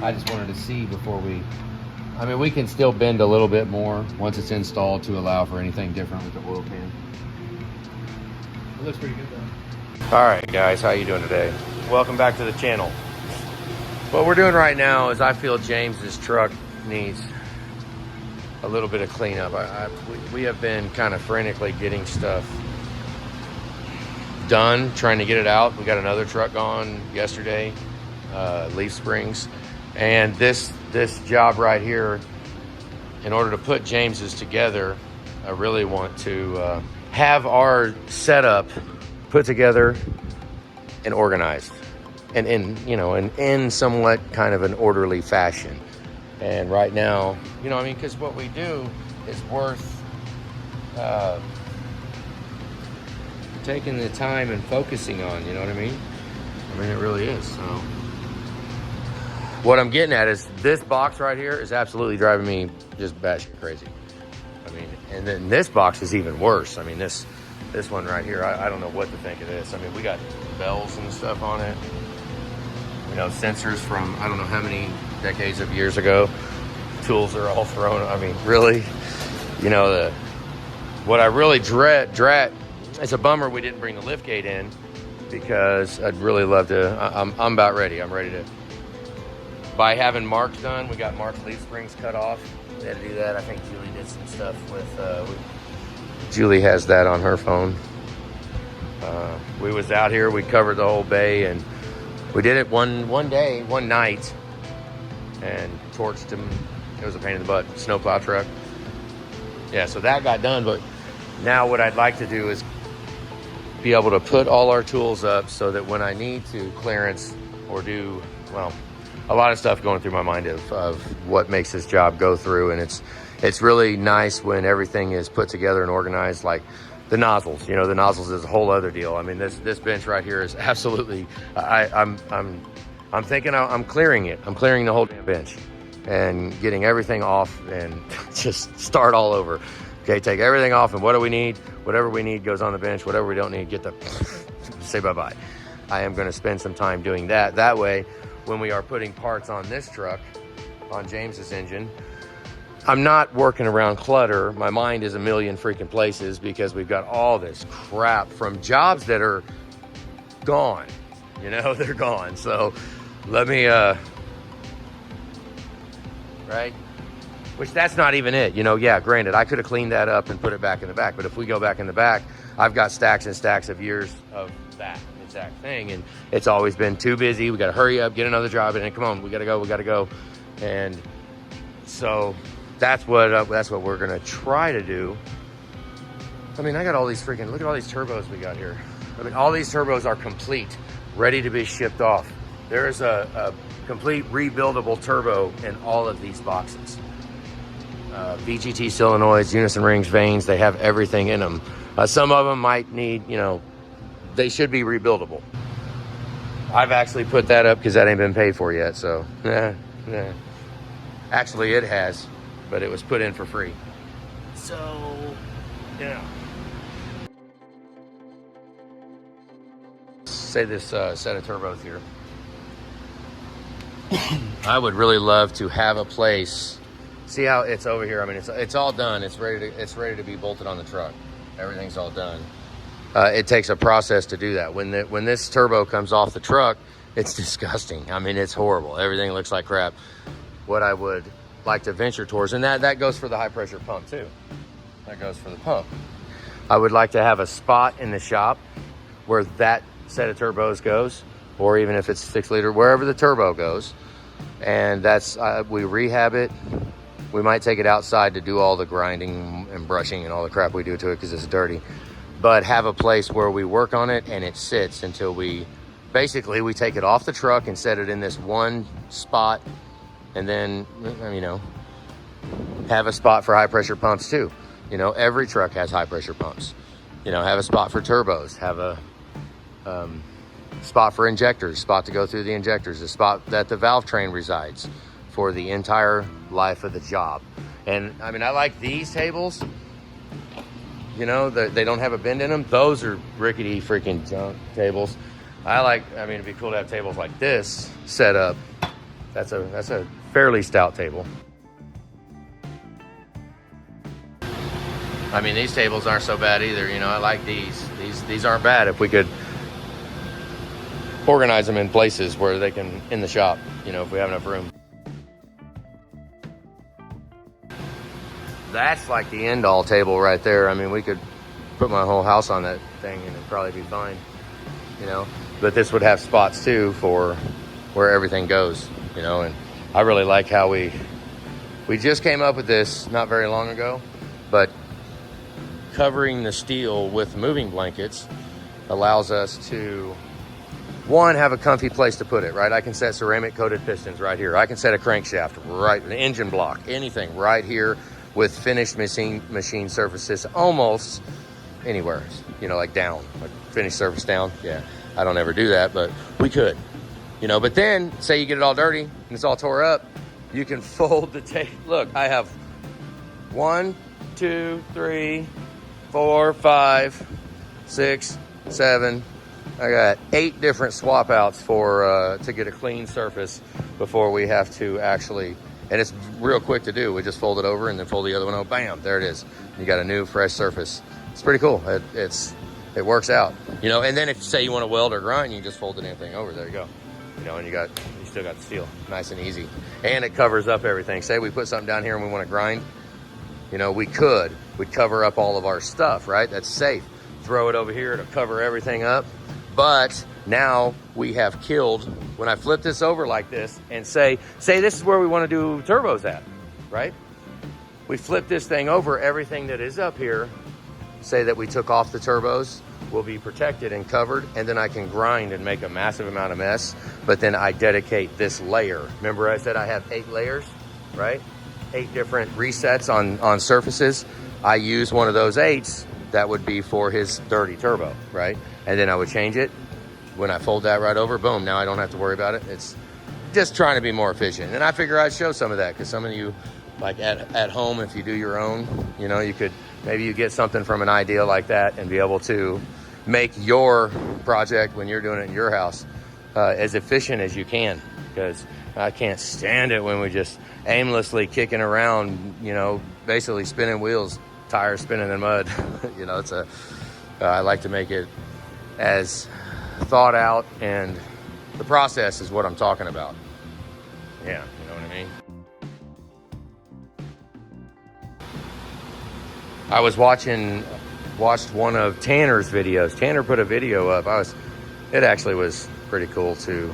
I just wanted to see before we, I mean, we can still bend a little bit more once it's installed to allow for anything different with the oil pan. It looks pretty good though. All right, guys, how you doing today? Welcome back to the channel. What we're doing right now is I feel James's truck needs a little bit of cleanup. We have been kind of frantically getting stuff done, trying to get it out. We got another truck on yesterday, leaf springs, and this job right here, in order to put James's together, I really want to have our setup put together and organized, and in somewhat kind of an orderly fashion. And right now, because what we do is worth taking the time and focusing on, you know what I mean? I mean, it really is. So what I'm getting at is this box right here is absolutely driving me just batshit crazy. I mean, and then this box is even worse. I mean, this one right here, I don't know what to think of this. I mean, we got bells and stuff on it. Sensors from I don't know how many decades of years ago. Tools are all thrown. I mean, really, what I really dread. It's a bummer we didn't bring the lift gate in, because I'd really love to. I'm about ready. I'm ready to. By having Mark's done, we got Mark's leaf springs cut off. We had to do that. I think Julie did some stuff with. Julie has that on her phone. We was out here. We covered the whole bay, and we did it one night, and torched him. It was a pain in the butt. Snowplow truck. Yeah, so that got done. But now what I'd like to do is be able to put all our tools up so that when I need to clearance or do, a lot of stuff going through my mind of what makes this job go through. And it's really nice when everything is put together and organized, like the nozzles. The nozzles is a whole other deal. I mean, this bench right here is absolutely, I'm thinking I'm clearing it. I'm clearing the whole damn bench and getting everything off and just start all over. Okay, take everything off, and what do we need? Whatever we need goes on the bench. Whatever we don't need, get the say bye-bye. I am going to spend some time doing that. That way, when we are putting parts on this truck, on James's engine, I'm not working around clutter. My mind is a million freaking places because we've got all this crap from jobs that are gone. They're gone. So let me, right? Which that's not even it. Yeah, granted, I could have cleaned that up and put it back in the back. But if we go back in the back, I've got stacks and stacks of years of that exact thing. And it's always been too busy. We got to hurry up, get another job, and then come on, we got to go. And so that's what we're going to try to do. I mean, I got all these look at all these turbos we got here. I mean, all these turbos are complete, ready to be shipped off. There is a complete rebuildable turbo in all of these boxes. VGT solenoids, unison rings, vanes, they have everything in them. Some of them might need, they should be rebuildable. I've actually put that up because that ain't been paid for yet, so actually it has, but it was put in for free. So, say this set of turbos here. I would really love to have a place. See how it's over here? I mean, it's all done. It's ready to be bolted on the truck. Everything's all done. It takes a process to do that. When this turbo comes off the truck, it's disgusting. I mean, it's horrible. Everything looks like crap. What I would like to venture towards, and that goes for the high pressure pump too. That goes for the pump. I would like to have a spot in the shop where that set of turbos goes, or even if it's 6 liter, wherever the turbo goes, and that's we rehab it. We might take it outside to do all the grinding and brushing and all the crap we do to it because it's dirty. But have a place where we work on it and it sits until we take it off the truck and set it in this one spot. And then, have a spot for high pressure pumps too. Every truck has high pressure pumps. Have a spot for turbos. Have a spot for injectors, spot to go through the injectors, a spot that the valve train resides for the entire life of the job. And I mean, I like these tables. They don't have a bend in them. Those are rickety freaking junk tables. It'd be cool to have tables like this set up That's a fairly stout table. I mean, these tables aren't so bad either. You know, I like these. These aren't bad if we could organize them in places where they can, in the shop, you know, if we have enough room. That's like the end all table right there. I mean, we could put my whole house on that thing and it'd probably be fine, you know. But this would have spots too for where everything goes, you know. And I really like how we just came up with this not very long ago, but covering the steel with moving blankets allows us to, one, have a comfy place to put it, right? I can set ceramic coated pistons right here. I can set a crankshaft right, an engine block, anything right here with finished machine surfaces almost anywhere, you know, like down, like finished surface down. Yeah, I don't ever do that, but we could, you know. But then, say you get it all dirty and it's all tore up, you can fold the tape. Look, I have 1, 2, 3, 4, 5, 6, 7. I got 8 different swap outs for to get a clean surface before we have to actually, and it's real quick to do. We just fold it over and then fold the other one over. Bam, there it is. You got a new fresh surface. It's pretty cool. It works out, you know. And then if say you want to weld or grind, you can just fold the damn thing over. There you go, you know. And you still got the steel, nice and easy, and it covers up everything. Say we put something down here and we want to grind, you know, we'd cover up all of our stuff, right? That's safe. Throw it over here to cover everything up. But now we have killed, when I flip this over like this and say this is where we want to do turbos at, right? We flip this thing over, everything that is up here, say that we took off the turbos, will be protected and covered, and then I can grind and make a massive amount of mess, but then I dedicate this layer. Remember I said I have 8 layers, right? 8 different resets on surfaces. I use one of those 8s that would be for his dirty turbo, right? And then I would change it. When I fold that right over, boom, now I don't have to worry about it. It's just trying to be more efficient. And I figure I'd show some of that, because some of you, like at home, if you do your own, you know, you could, maybe you get something from an idea like that and be able to make your project when you're doing it in your house as efficient as you can. Because I can't stand it when we just aimlessly kicking around, you know, basically spinning wheels, tires spinning in mud. You know, I like to make it as thought out, and the process is what I'm talking about. Yeah, you know what I mean? I was watched one of Tanner's videos. Tanner put a video up. It actually was pretty cool to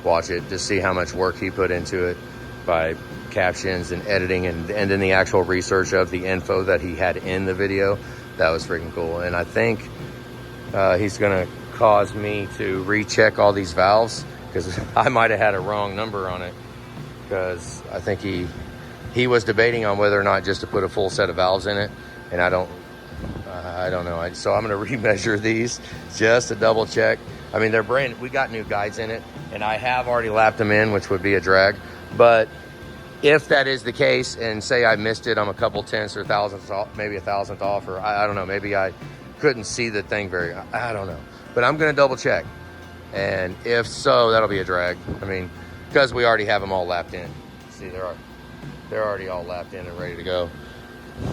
watch it, to see how much work he put into it by captions and editing and then the actual research of the info that he had in the video. That was freaking cool. And I think he's gonna cause me to recheck all these valves, because I might have had a wrong number on it, because I think he was debating on whether or not just to put a full set of valves in it, and I don't know. So I'm gonna remeasure these just to double check. I mean, we got new guides in it, and I have already lapped them in, which would be a drag. But if that is the case, and say I missed it, I'm a couple tenths or thousandths off, maybe a thousandth off, or I don't know, maybe I couldn't see the thing I don't know. But I'm gonna double check. And if so, that'll be a drag. I mean, because we already have them all lapped in. See, they're already all lapped in and ready to go.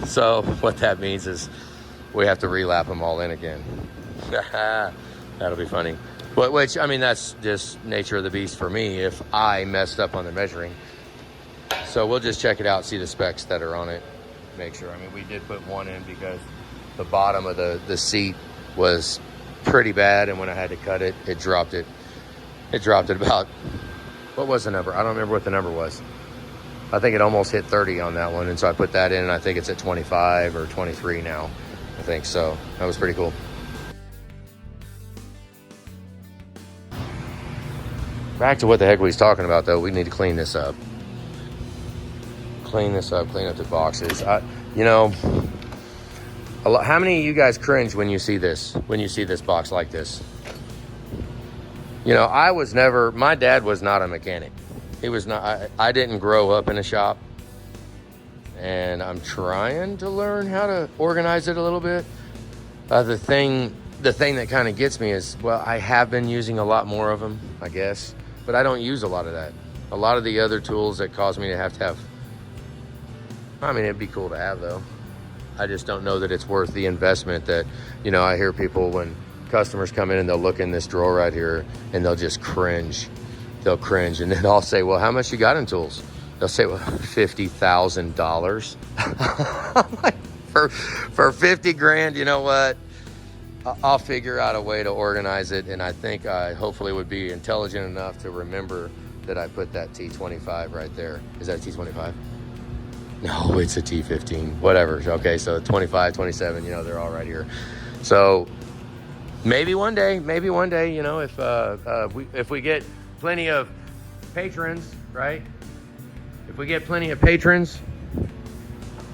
So what that means is we have to relap them all in again. That'll be funny. But which, I mean, that's just nature of the beast for me if I messed up on the measuring. So we'll just check it out, see the specs that are on it, make sure. I mean, we did put one in because the bottom of the seat was pretty bad, and when I had to cut it, it dropped it about, what was the number? I don't remember what the number was. I think it almost hit 30 on that one, and so I put that in, and I think it's at 25 or 23 now, I think. So that was pretty cool. Back to what the heck we was talking about, though. We need to clean this up. Clean up the boxes. You know, how many of you guys cringe when you see this box like this? You know, my dad was not a mechanic. He was not. I didn't grow up in a shop, and I'm trying to learn how to organize it a little bit. The thing that kind of gets me is, well, I have been using a lot more of them, I guess, but I don't use a lot of that. A lot of the other tools that cause me to have, I mean, it'd be cool to have though. I just don't know that it's worth the investment that, you know, I hear people when customers come in and they'll look in this drawer right here and they'll just cringe. They'll cringe. And then I'll say, well, how much you got in tools? They'll say, well, $50,000. I'm like, for 50 grand, you know what? I'll figure out a way to organize it. And I think I hopefully would be intelligent enough to remember that I put that T25 right there. Is that a T25? No, it's a T15, whatever. Okay, so 25, 27, you know, they're all right here. So maybe one day, you know, if we get plenty of patrons, right? If we get plenty of patrons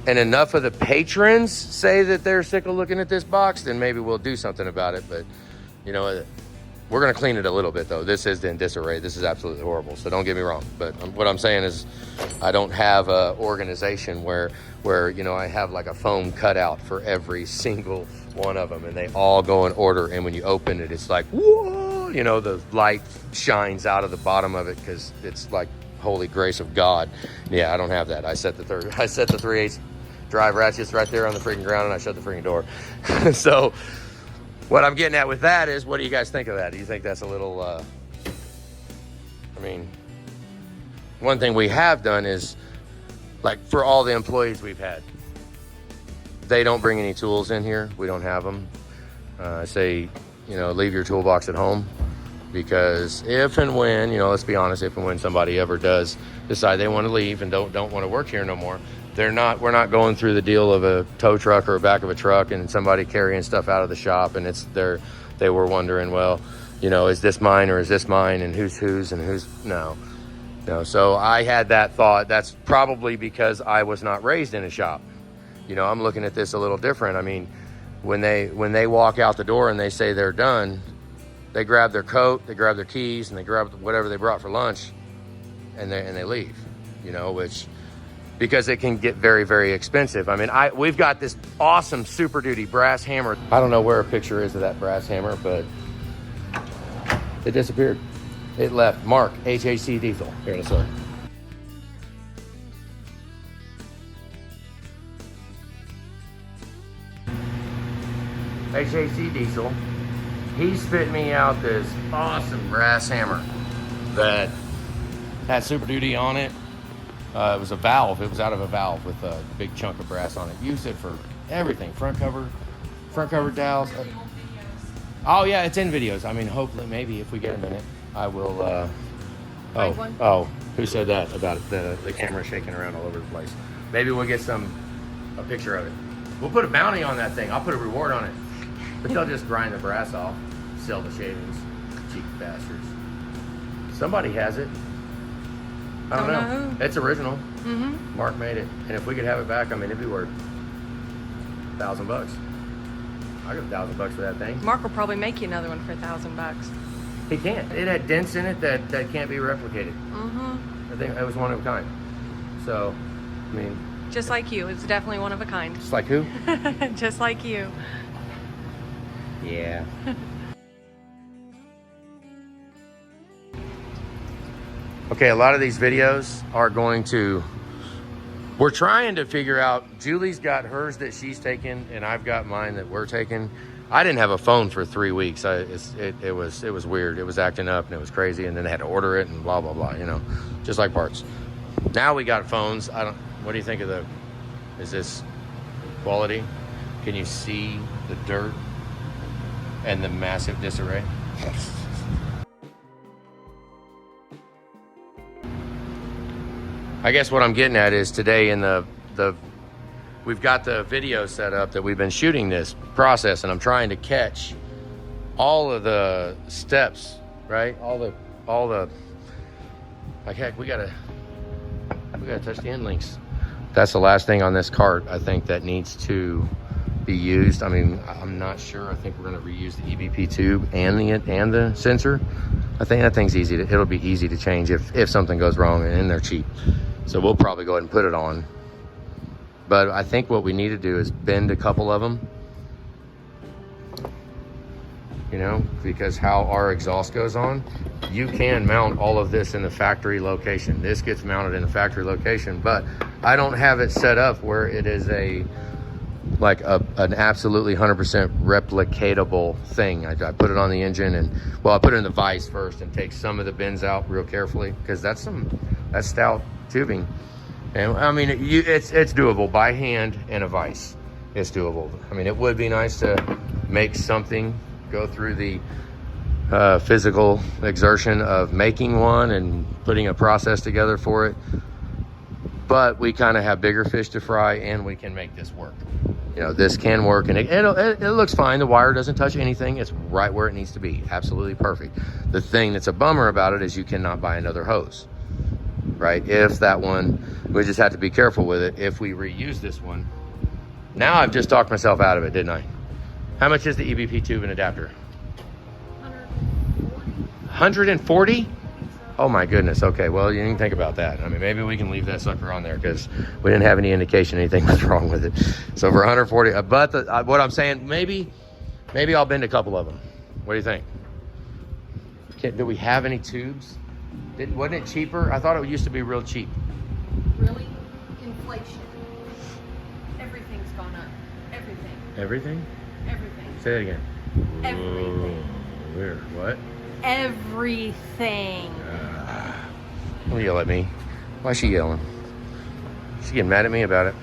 and enough of the patrons say that they're sick of looking at this box, then maybe we'll do something about it. But, you know, we're going to clean it a little bit, though. This is in disarray. This is absolutely horrible, so don't get me wrong. But what I'm saying is I don't have an organization where, you know, I have like a foam cutout for every single one of them, and they all go in order. And when you open it, it's like, whoa, you know, the light shines out of the bottom of it because it's like holy grace of God. Yeah, I don't have that. I set the 3/8 drive ratchets right there on the freaking ground, and I shut the freaking door. So what I'm getting at with that is, what do you guys think of that? Do you think that's a little, I mean, one thing we have done is, like, for all the employees we've had, they don't bring any tools in here. We don't have them. I say, you know, leave your toolbox at home, because if and when, you know, let's be honest, if and when somebody ever does decide they want to leave and don't want to work here no more, we're not going through the deal of a tow truck or a back of a truck and somebody carrying stuff out of the shop and they were wondering, well, you know, is this mine or is this mine, and who's and who's no. So I had that thought. That's probably because I was not raised in a shop. You know, I'm looking at this a little different. I mean, when they walk out the door and they say they're done, they grab their coat, they grab their keys, and they grab whatever they brought for lunch, and they leave. You know, which, because it can get very, very expensive. I mean, we've got this awesome Super Duty brass hammer. I don't know where a picture is of that brass hammer, but it disappeared. It left. Mark, HAC diesel. Here, let's look. HAC diesel. He spit me out this awesome brass hammer that had Super Duty on it. It was a valve. It was out of a valve with a big chunk of brass on it. Used it for everything. Front cover dowels. Oh yeah, it's in videos. I mean, hopefully, maybe if we get a minute, I will. Oh, who said that about the camera shaking around all over the place? Maybe we'll get a picture of it. We'll put a bounty on that thing. I'll put a reward on it. But they'll just grind the brass off, sell the shavings. Cheap bastards. Somebody has it. I don't know. It's original. Mm-hmm. Mark made it. And if we could have it back, I mean, it'd be worth $1,000. I'll give $1,000 for that thing. Mark will probably make you another one for $1,000. He can't. It had dents in it that can't be replicated. Mm-hmm. I think it was one of a kind. So, I mean. Just like you. It's definitely one of a kind. Just like who? Just like you. Yeah. Okay, a lot of these videos are we're trying to figure out, Julie's got hers that she's taking, and I've got mine that we're taking. I didn't have a phone for 3 weeks. It was weird. It was acting up, and it was crazy, and then I had to order it, and blah, blah, blah, you know, just like parts. Now we got phones. What do you think of is this quality? Can you see the dirt and the massive disarray? I guess what I'm getting at is today in we've got the video set up that we've been shooting this process, and I'm trying to catch all of the steps, right? All the like, heck, we gotta touch the end links. That's the last thing on this cart, I think, that needs to be used. I mean, I'm not sure. I think we're gonna reuse the EBP tube and the sensor. I think that thing's it'll be easy to change if something goes wrong, and they're cheap. So we'll probably go ahead and put it on. But I think what we need to do is bend a couple of them. you know, because how our exhaust goes on, you can mount all of this in the factory location. This gets mounted in the factory location, but I don't have it set up where it is an absolutely 100% replicatable thing. I put it on the engine, and well, I put it in the vise first and take some of the bends out real carefully, because that's stout tubing. And I mean, it's doable by hand and a vise. It's doable. I mean, it would be nice to make something, go through the physical exertion of making one and putting a process together for it. But we kind of have bigger fish to fry, and we can make this work. You know, this can work, and it looks fine. The wire doesn't touch anything. It's right where it needs to be. Absolutely perfect. The thing that's a bummer about it is you cannot buy another hose, right? If that one, we just have to be careful with it. If we reuse this one, now I've just talked myself out of it, didn't I? How much is the EBP tube and adapter? 140? Oh my goodness. Okay, well, you can think about that. I mean, maybe we can leave that sucker on there, because we didn't have any indication anything was wrong with it. So for 140, but what I'm saying, maybe I'll bend a couple of them. What do you think? Do we have any tubes? Wasn't it cheaper? I thought it used to be real cheap. Really? Inflation. Everything's gone up. Everything. Everything? Everything. Say that again. Everything. Whoa, weird. What? Everything. Don't yell at me. Why is she yelling? She's getting mad at me about it.